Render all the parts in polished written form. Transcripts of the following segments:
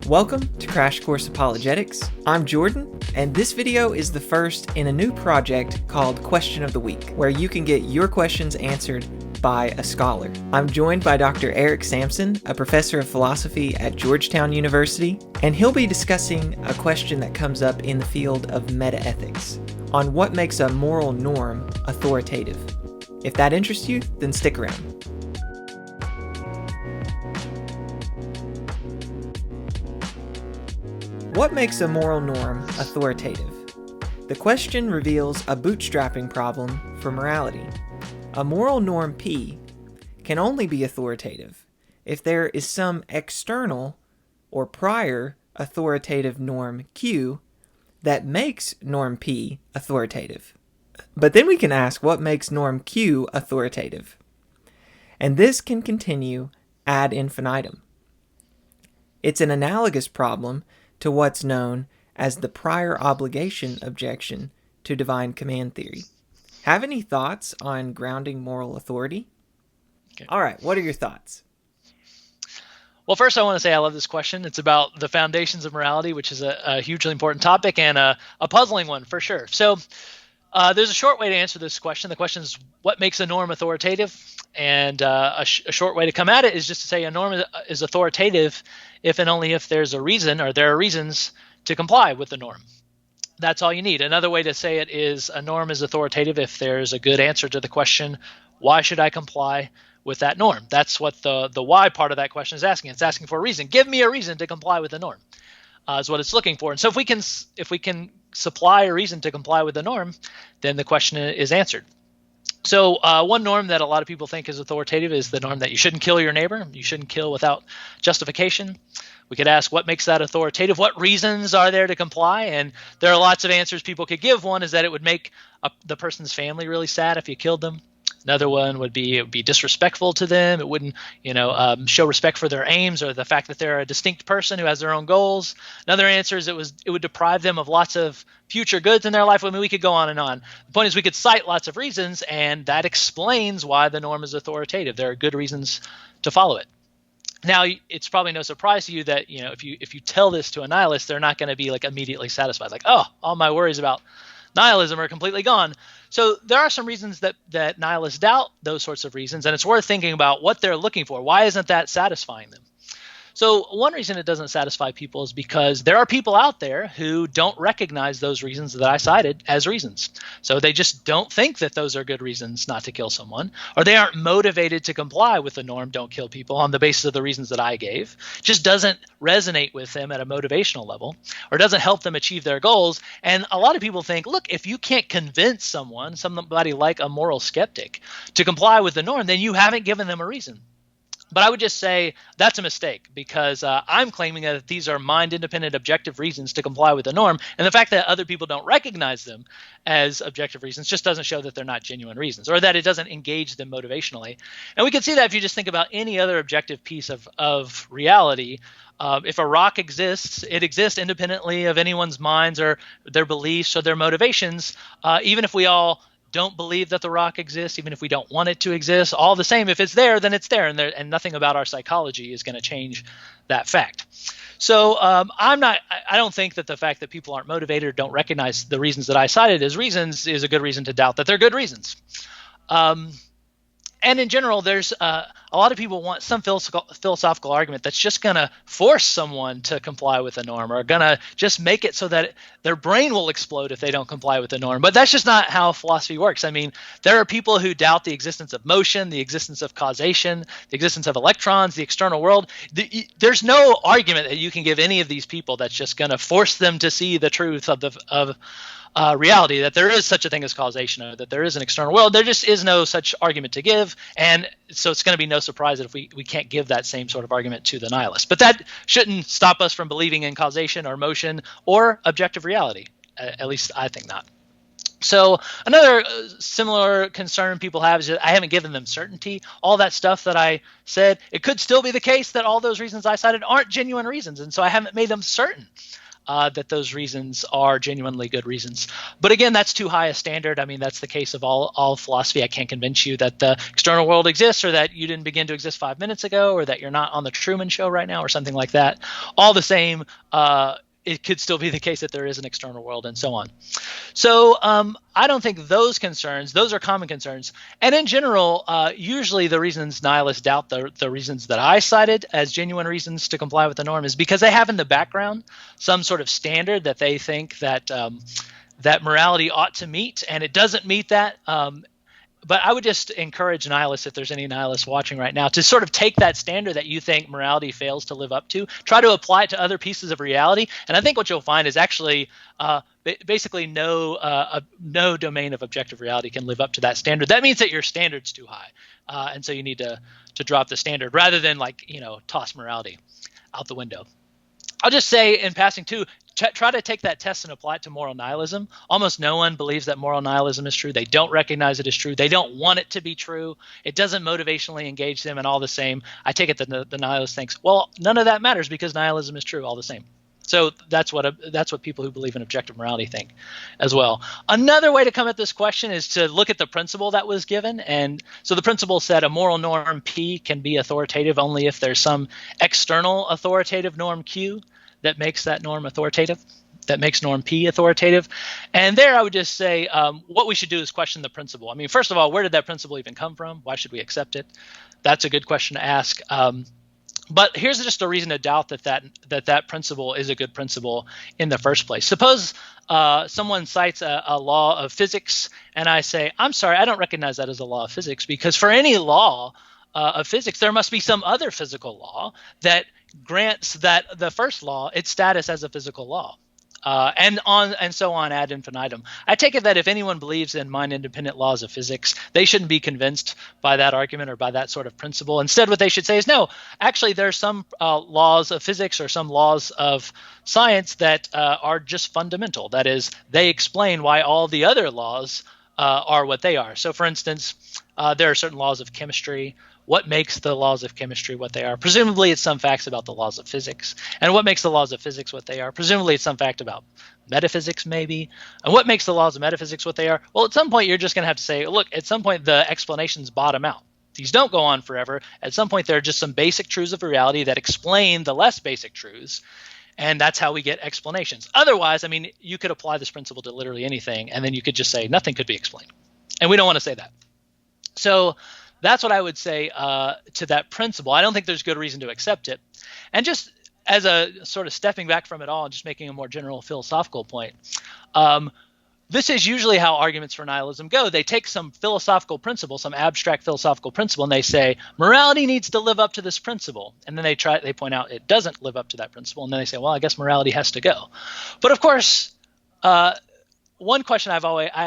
Welcome to Crash Course Apologetics. I'm Jordan, and this video is the first in a new project called Question of the Week, where you can get your questions answered by a scholar. I'm joined by Dr. Eric Sampson, a professor of philosophy at Georgetown University, and he'll be discussing a question that comes up in the field of metaethics on what makes a moral norm authoritative. If that interests you, then stick around. What makes a moral norm authoritative? The question reveals a bootstrapping problem for morality. A moral norm P can only be authoritative if there is some external or prior authoritative norm Q that makes norm P authoritative. But then we can ask what makes norm Q authoritative. And this can continue ad infinitum. It's an analogous problem to what's known as the prior obligation objection to divine command theory. Have any thoughts on grounding moral authority? Okay. All right, what are your thoughts? Well, first I want to say I love this question. It's about the foundations of morality, which is a hugely important topic and a puzzling one for sure. So there's a short way to answer this question. The question is, what makes a norm authoritative? And a short way to come at it is just to say a norm is authoritative if and only if there's a reason, or there are reasons to comply with the norm. That's all you need. Another way to say it is a norm is authoritative if there's a good answer to the question, why should I comply with that norm? That's what the why part of that question is asking. It's asking for a reason. Give me a reason to comply with the norm, is what it's looking for. And so if we can supply a reason to comply with the norm, then the question is answered. So one norm that a lot of people think is authoritative is the norm that you shouldn't kill your neighbor. You shouldn't kill without justification. We could ask, what makes that authoritative? What reasons are there to comply? And there are lots of answers people could give. One is that it would make the person's family really sad if you killed them. Another one would be it would be disrespectful to them. It wouldn't, show respect for their aims or the fact that they're a distinct person who has their own goals. Another answer is it would deprive them of lots of future goods in their life. I mean, we could go on and on. The point is we could cite lots of reasons, and that explains why the norm is authoritative. There are good reasons to follow it. Now, it's probably no surprise to you that, if you tell this to a nihilist, they're not going to be like immediately satisfied. Like, oh, all my worries about nihilism are completely gone. So there are some reasons that nihilists doubt those sorts of reasons, and it's worth thinking about what they're looking for. Why isn't that satisfying them? So one reason it doesn't satisfy people is because there are people out there who don't recognize those reasons that I cited as reasons. So they just don't think that those are good reasons not to kill someone, or they aren't motivated to comply with the norm, don't kill people, on the basis of the reasons that I gave. It just doesn't resonate with them at a motivational level, or doesn't help them achieve their goals. And a lot of people think, look, if you can't convince somebody like a moral skeptic, to comply with the norm, then you haven't given them a reason. But I would just say that's a mistake, because I'm claiming that these are mind-independent objective reasons to comply with the norm, and the fact that other people don't recognize them as objective reasons just doesn't show that they're not genuine reasons, or that it doesn't engage them motivationally. And we can see that if you just think about any other objective piece of reality. If a rock exists, it exists independently of anyone's minds or their beliefs or their motivations, even if we all don't believe that the rock exists, even if we don't want it to exist. All the same, if it's there, then it's there, and nothing about our psychology is going to change that fact. So I don't think that the fact that people aren't motivated or don't recognize the reasons that I cited as reasons is a good reason to doubt that they're good reasons. And in general, there's a lot of people want some philosophical argument that's just going to force someone to comply with the norm, or going to just make it so that their brain will explode if they don't comply with the norm. But that's just not how philosophy works. I mean, there are people who doubt the existence of motion, the existence of causation, the existence of electrons, the external world. There's no argument that you can give any of these people that's just going to force them to see the truth of reality, that there is such a thing as causation, or that there is an external world. There just is no such argument to give, and so it's going to be no surprise that if we can't give that same sort of argument to the nihilist. But that shouldn't stop us from believing in causation or motion or objective reality. At least I think not. So another similar concern people have is that I haven't given them certainty. All that stuff that I said, it could still be the case that all those reasons I cited aren't genuine reasons, and so I haven't made them certain. that those reasons are genuinely good reasons. But again, that's too high a standard. I mean, that's the case of all philosophy. I can't convince you that the external world exists, or that you didn't begin to exist 5 minutes ago, or that you're not on the Truman Show right now, or something like that. All the same, it could still be the case that there is an external world, and so on. So I don't think those are common concerns. And in general, usually the reasons nihilists doubt the reasons that I cited as genuine reasons to comply with the norm is because they have in the background some sort of standard that they think that that morality ought to meet, and it doesn't meet that. But I would just encourage nihilists, if there's any nihilists watching right now, to sort of take that standard that you think morality fails to live up to, try to apply it to other pieces of reality. And I think what you'll find is actually basically no domain of objective reality can live up to that standard. That means that your standard's too high. And so you need to drop the standard rather than toss morality out the window. I'll just say in passing too, try to take that test and apply it to moral nihilism. Almost no one believes that moral nihilism is true. They don't recognize it as true. They don't want it to be true. It doesn't motivationally engage them, and all the same, I take it that the nihilist thinks, well, none of that matters because nihilism is true all the same. So that's what people who believe in objective morality think as well. Another way to come at this question is to look at the principle that was given. And so the principle said a moral norm P can be authoritative only if there's some external authoritative norm Q that makes that norm authoritative, that makes norm P authoritative. And there I would just say what we should do is question the principle. I mean, first of all, where did that principle even come from? Why should we accept it? That's a good question to ask. But here's just a reason to doubt that principle is a good principle in the first place. Suppose someone cites a law of physics, and I say, I'm sorry, I don't recognize that as a law of physics, because for any law of physics, there must be some other physical law that grants that the first law its status as a physical law. And so on ad infinitum. I take it that if anyone believes in mind-independent laws of physics, they shouldn't be convinced by that argument or by that sort of principle. Instead, what they should say is, no, actually, there are some laws of physics or some laws of science that are just fundamental. That is, they explain why all the other laws are what they are. So, for instance, there are certain laws of chemistry. What makes the laws of chemistry what they are? Presumably, it's some facts about the laws of physics. And what makes the laws of physics what they are? Presumably, it's some fact about metaphysics, maybe. And what makes the laws of metaphysics what they are? Well, at some point, you're just going to have to say, look, at some point, the explanations bottom out. These don't go on forever. At some point, there are just some basic truths of reality that explain the less basic truths. And that's how we get explanations. Otherwise, I mean, you could apply this principle to literally anything, and then you could just say nothing could be explained. And we don't want to say that. So that's what I would say to that principle. I don't think there's good reason to accept it. And just as a sort of stepping back from it all and just making a more general philosophical point, this is usually how arguments for nihilism go. They take some philosophical principle, some abstract philosophical principle, and they say, morality needs to live up to this principle. And then they point out it doesn't live up to that principle. And then they say, well, I guess morality has to go. But of course, one question I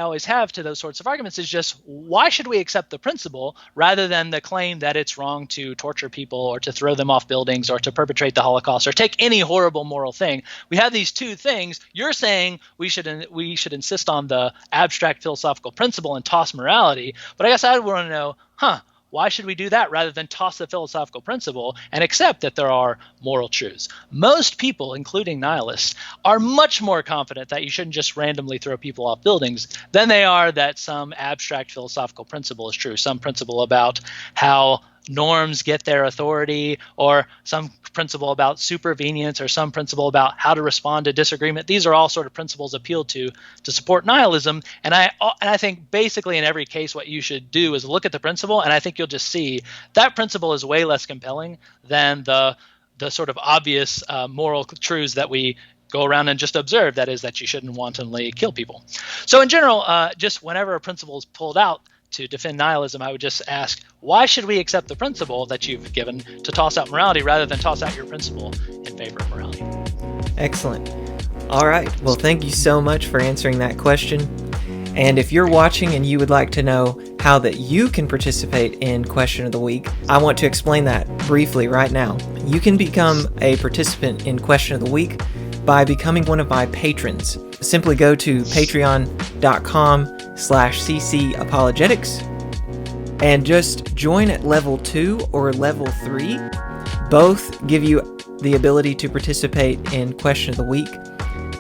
always have to those sorts of arguments is just, why should we accept the principle rather than the claim that it's wrong to torture people or to throw them off buildings or to perpetrate the Holocaust or take any horrible moral thing? We have these two things. You're saying we should insist on the abstract philosophical principle and toss morality, but I guess I would want to know, why should we do that rather than toss the philosophical principle and accept that there are moral truths? Most people, including nihilists, are much more confident that you shouldn't just randomly throw people off buildings than they are that some abstract philosophical principle is true, some principle about how norms get their authority, or some principle about supervenience, or some principle about how to respond to disagreement. These are all sort of principles appealed to support nihilism. And I think basically in every case what you should do is look at the principle, and I think you'll just see that principle is way less compelling than the sort of obvious moral truths that we go around and just observe, that is, that you shouldn't wantonly kill people. So in general, just whenever a principle is pulled out to defend nihilism, I would just ask, why should we accept the principle that you've given to toss out morality rather than toss out your principle in favor of morality? Excellent. All right. Well, thank you so much for answering that question. And if you're watching and you would like to know how that you can participate in Question of the Week, I want to explain that briefly right now. You can become a participant in Question of the Week by becoming one of my patrons. Simply go to patreon.com/CC Apologetics and just join at level 2 or level 3. Both give you the ability to participate in Question of the Week.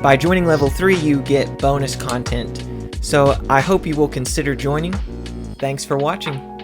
By joining Level 3, you get bonus content, so I hope you will consider joining. Thanks for watching.